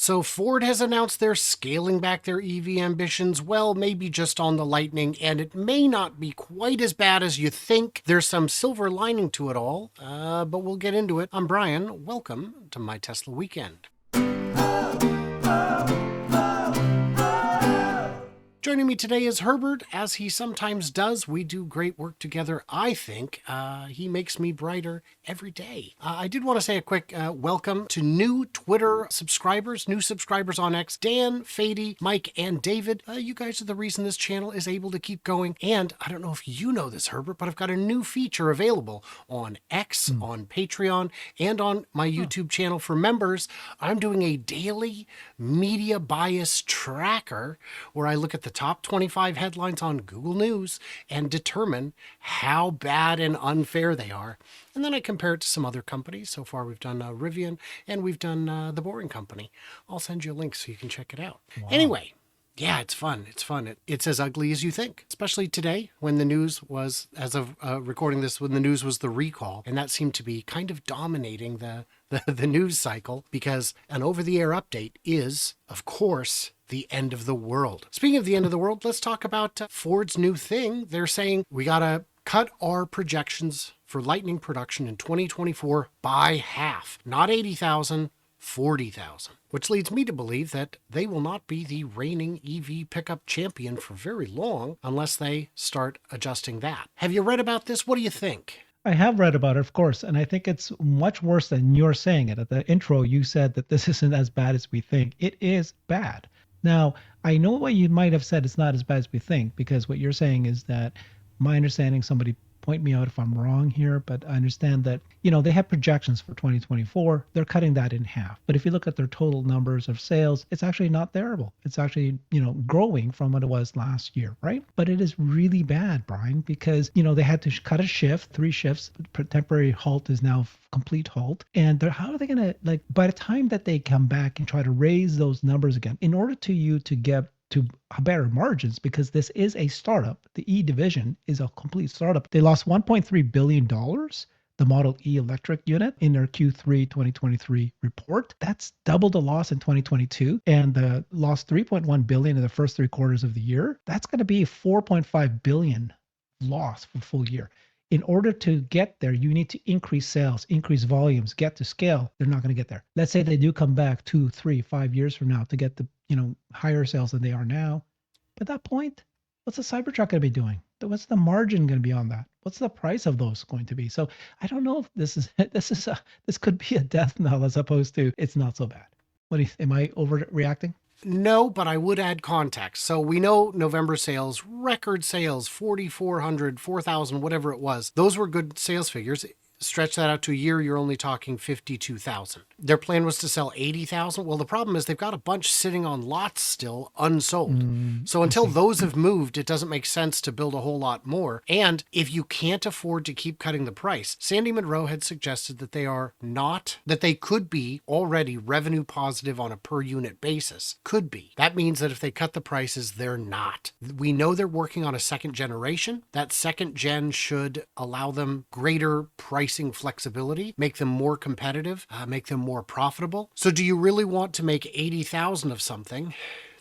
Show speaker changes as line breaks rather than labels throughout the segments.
So Ford has announced they're scaling back their EV ambitions, well, maybe just on the Lightning, and it may not be quite as bad as you think. There's some silver lining to it all, but we'll get into it. I'm Brian. Welcome to My Tesla Weekend. Joining me today is Herbert, as he sometimes does. We do great work together, I think. He makes me brighter every day. I did want to say a quick welcome to new Twitter subscribers, new subscribers on X, Dan, Fady, Mike, and David. You guys are the reason this channel is able to keep going. And I don't know if you know this, Herbert, but I've got a new feature available on X, on Patreon, and on my YouTube channel for members. I'm doing a daily media bias tracker where I look at the top 25 headlines on Google News and determine how bad and unfair they are. And then I compare it to some other companies. So far, we've done Rivian and we've done The Boring Company. I'll send you a link so you can check it out. Wow. Anyway, yeah, it's fun. It's fun. It's as ugly as you think, especially today when the news was, as of recording this, when the news was the recall. And that seemed to be kind of dominating the news cycle because an over-the-air update is, of course, the end of the world. Speaking of the end of the world, let's talk about Ford's new thing. They're saying we got to cut our projections for Lightning production in 2024 by half. Not 80,000, 40,000. Which leads me to believe that they will not be the reigning EV pickup champion for very long unless they start adjusting that. Have you read about this? What do you think?
I have read about it, of course, and I think it's much worse than you're saying it. At the intro, you said that this isn't as bad as we think. It is bad. Now, I know what you might have said it's not as bad as we think, because what you're saying is that my understanding, somebody point me out if I'm wrong here, but I understand that, they have projections for 2024. They're cutting that in half. But if you look at their total numbers of sales, it's actually not terrible. It's actually, growing from what it was last year, right? But it is really bad, Brian, because, they had to cut a shift, 3 shifts. Temporary halt is now complete halt. And how are they going to, by the time that they come back and try to raise those numbers again, in order to get to better margins, because this is a startup. The E division is a complete startup. They lost $1.3 billion, the Model E electric unit, in their Q3 2023 report. That's double the loss in 2022, and the lost $3.1 billion in the first 3 quarters of the year. That's going to be $4.5 billion loss for full year. In order to get there, you need to increase sales, increase volumes, get to scale. They're not going to get there. Let's say they do come back 2, 3, 5 years from now to get the higher sales than they are now. At that point, what's the Cybertruck going to be doing? What's the margin going to be on that? What's the price of those going to be? So I don't know if this could be a death knell as opposed to it's not so bad. Am I overreacting?
No, but I would add context. So we know November sales, record sales, 4,400, 4,000, whatever it was. Those were good sales figures. Stretch that out to a year, you're only talking 52,000. Their plan was to sell 80,000. Well, the problem is they've got a bunch sitting on lots still unsold. So until those have moved, it doesn't make sense to build a whole lot more. And if you can't afford to keep cutting the price, Sandy Munro had suggested that they could be already revenue positive on a per unit basis. Could be. That means that if they cut the prices, they're not. We know they're working on a second generation. That second gen should allow them greater pricing flexibility, make them more competitive, make them more profitable. So do you really want to make 80,000 of something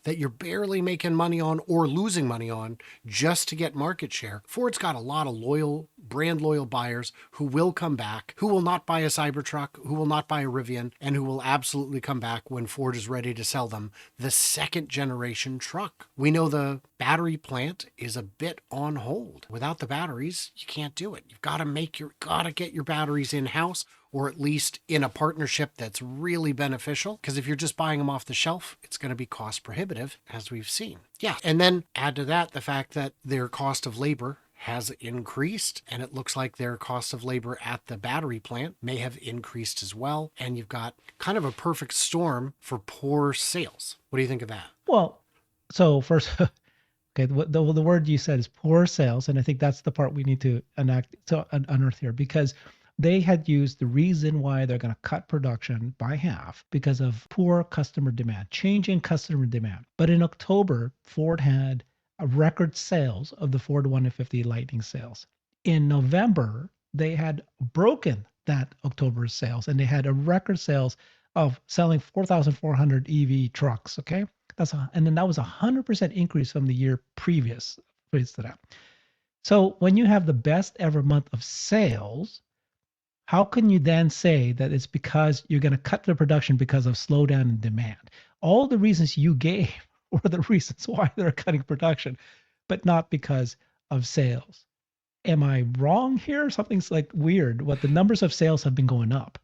that you're barely making money on or losing money on just to get market share? Ford's got a lot of brand loyal buyers who will come back, who will not buy a Cybertruck, who will not buy a Rivian, and who will absolutely come back when Ford is ready to sell them the second generation truck. We know the battery plant is a bit on hold. Without the batteries, you can't do it. You've got to get your batteries in-house, or at least in a partnership that's really beneficial. Because if you're just buying them off the shelf, it's going to be cost prohibitive, as we've seen. Yeah, and then add to that the fact that their cost of labor has increased, and it looks like their cost of labor at the battery plant may have increased as well. And you've got kind of a perfect storm for poor sales. What do you think of that?
Well, so first, okay, the word you said is poor sales, and I think that's the part we need to unearth here, because they had used the reason why they're going to cut production by half because of poor customer demand, changing customer demand. But in October, Ford had a record sales of the Ford 150 Lightning sales. In November, they had broken that October sales, and they had a record sales of selling 4,400 EV trucks. Okay. And then that was 100% increase from the year previous to that. So when you have the best ever month of sales, how can you then say that it's because you're going to cut the production because of slowdown in demand? All the reasons you gave were the reasons why they're cutting production, but not because of sales. Am I wrong here? Something's like weird. What the numbers of sales have been going up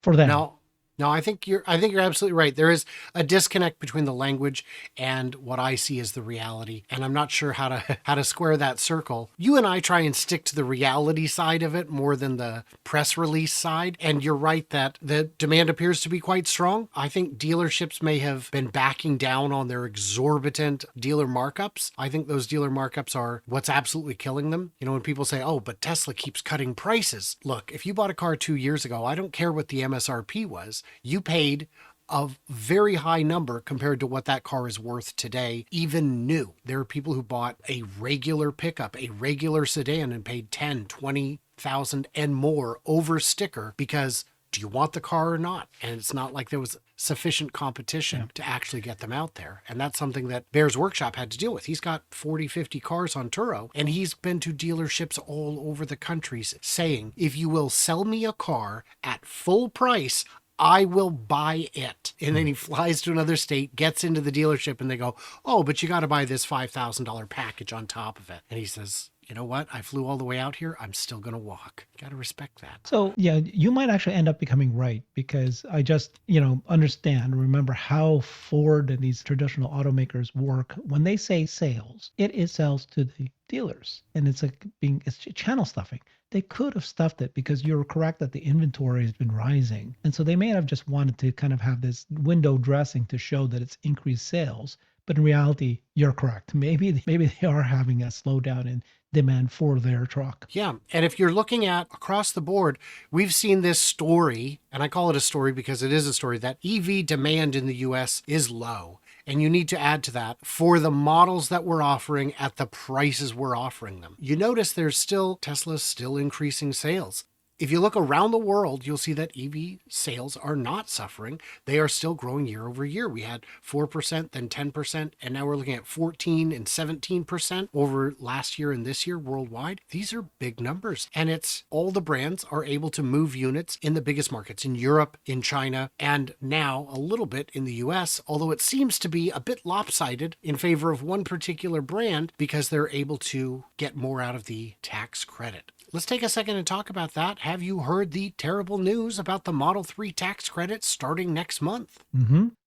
for them.
No, no, I think you're absolutely right. There is a disconnect between the language and what I see as the reality, and I'm not sure how to how to square that circle. You and I try and stick to the reality side of it more than the press release side, and you're right that the demand appears to be quite strong. I think dealerships may have been backing down on their exorbitant dealer markups. I think those dealer markups are what's absolutely killing them. You know, when people say, "Oh, but Tesla keeps cutting prices." Look, if you bought a car 2 years ago, I don't care what the MSRP was. You paid a very high number compared to what that car is worth today, even new. There are people who bought a regular pickup, a regular sedan, and paid 10, 20,000 and more over sticker because do you want the car or not? And it's not like there was sufficient competition to actually get them out there. And that's something that Bear's Workshop had to deal with. He's got 40, 50 cars on Turo, and he's been to dealerships all over the country saying, if you will sell me a car at full price, I will buy it. And then he flies to another state, gets into the dealership, and they go, oh, but you got to buy this $5,000 package on top of it. And he says, you know what? I flew all the way out here. I'm still going to walk. Got to respect that.
So yeah, you might actually end up becoming right because I just, understand, remember how Ford and these traditional automakers work. When they say sales, it is sales to the dealers, and it's channel stuffing. They could have stuffed it because you're correct that the inventory has been rising. And so they may have just wanted to kind of have this window dressing to show that it's increased sales. But in reality, you're correct. Maybe they are having a slowdown in demand for their truck.
Yeah. And if you're looking at across the board, we've seen this story, and I call it a story because it is a story, that EV demand in the US is low. And you need to add to that for the models that we're offering at the prices we're offering them. You notice Tesla's still increasing sales. If you look around the world, you'll see that EV sales are not suffering. They are still growing year over year. We had 4%, then 10%, and now we're looking at 14 and 17% over last year and this year worldwide. These are big numbers. And it's all the brands are able to move units in the biggest markets in Europe, in China, and now a little bit in the US, although it seems to be a bit lopsided in favor of one particular brand because they're able to get more out of the tax credit. Let's take a second and talk about that. Have you heard the terrible news about the Model 3 tax credit starting next month?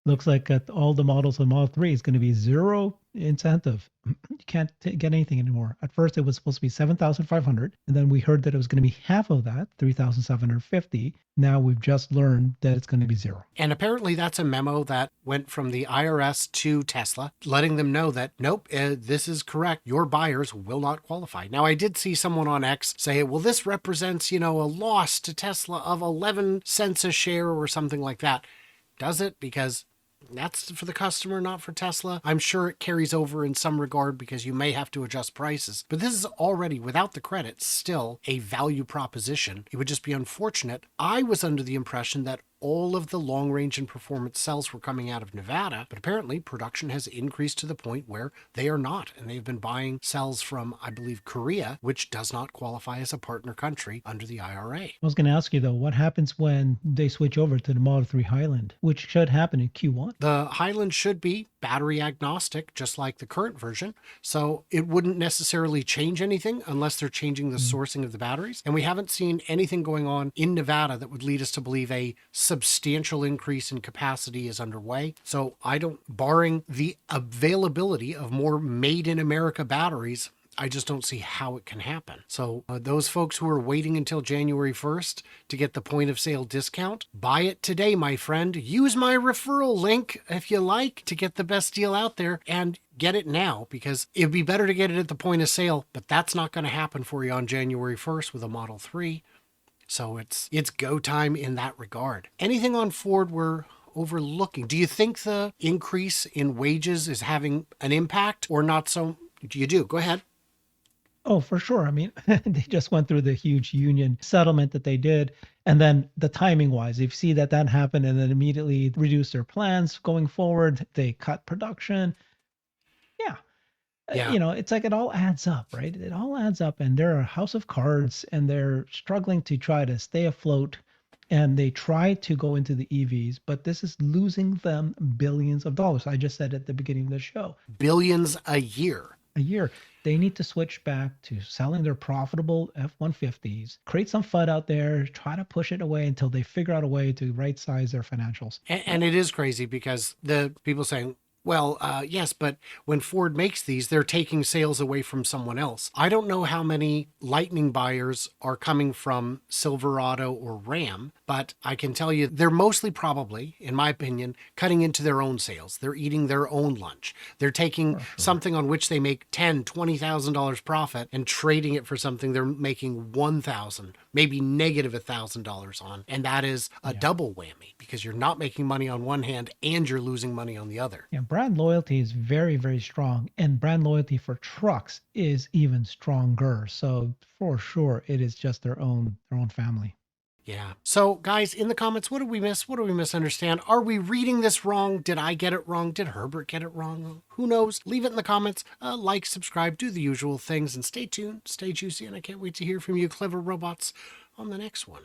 Looks like all the models of Model 3 is going to be zero incentive. You can't get anything anymore. At first, it was supposed to be 7,500, and then we heard that it was going to be half of that, 3,750. Now we've just learned that it's going to be zero.
And apparently that's a memo that went from the IRS to Tesla, letting them know that, nope, this is correct. Your buyers will not qualify. Now, I did see someone on X say, well, this represents, a loss to Tesla of 11 cents a share or something like that. Does it? Because that's for the customer, not for Tesla. I'm sure it carries over in some regard because you may have to adjust prices. But this is already, without the credit, still a value proposition. It would just be unfortunate. I was under the impression that all of the long range and performance cells were coming out of Nevada, but apparently production has increased to the point where they are not. And they've been buying cells from, I believe, Korea, which does not qualify as a partner country under the IRA.
I was going to ask you, though, what happens when they switch over to the Model 3 Highland, which should happen in Q1?
The Highland should be battery agnostic, just like the current version. So it wouldn't necessarily change anything unless they're changing the sourcing of the batteries. And we haven't seen anything going on in Nevada that would lead us to believe a substantial increase in capacity is underway. So barring the availability of more made in America batteries, I just don't see how it can happen. So those folks who are waiting until January 1st to get the point of sale discount, buy it today, my friend. Use my referral link if you like to get the best deal out there, and get it now, because it'd be better to get it at the point of sale, but that's not going to happen for you on January 1st with a Model 3. So it's go time in that regard. Anything on Ford we're overlooking? Do you think the increase in wages is having an impact or not? So you do. Go ahead.
Oh, for sure. I mean, they just went through the huge union settlement that they did. And then the timing wise, if you see that happened and then immediately reduce their plans going forward, they cut production. Yeah.
Yeah.
It's like it all adds up, right? It all adds up, and they're a house of cards, and they're struggling to try to stay afloat. And they try to go into the EVs, but this is losing them billions of dollars. I just said at the beginning of the show,
Billions a year.
a year. They need to switch back to selling their profitable F-150s, create some FUD out there, try to push it away until they figure out a way to right size their financials.
And it is crazy because the people saying, well, yes, but when Ford makes these, they're taking sales away from someone else. I don't know how many Lightning buyers are coming from Silverado or Ram, but I can tell you they're mostly probably, in my opinion, cutting into their own sales. They're eating their own lunch. They're taking something on which they make $10,000, $20,000 profit and trading it for something they're making $1,000, maybe negative $1,000 on. And that is a double whammy because you're not making money on one hand and you're losing money on the other.
Yeah, brand loyalty is very, very strong, and brand loyalty for trucks is even stronger. So for sure, it is just their own family.
Yeah. So, guys, in the comments, what did we miss? What do we misunderstand? Are we reading this wrong? Did I get it wrong? Did Herbert get it wrong? Who knows? Leave it in the comments. Like, subscribe, do the usual things, and stay tuned, stay juicy, and I can't wait to hear from you, clever robots, on the next one.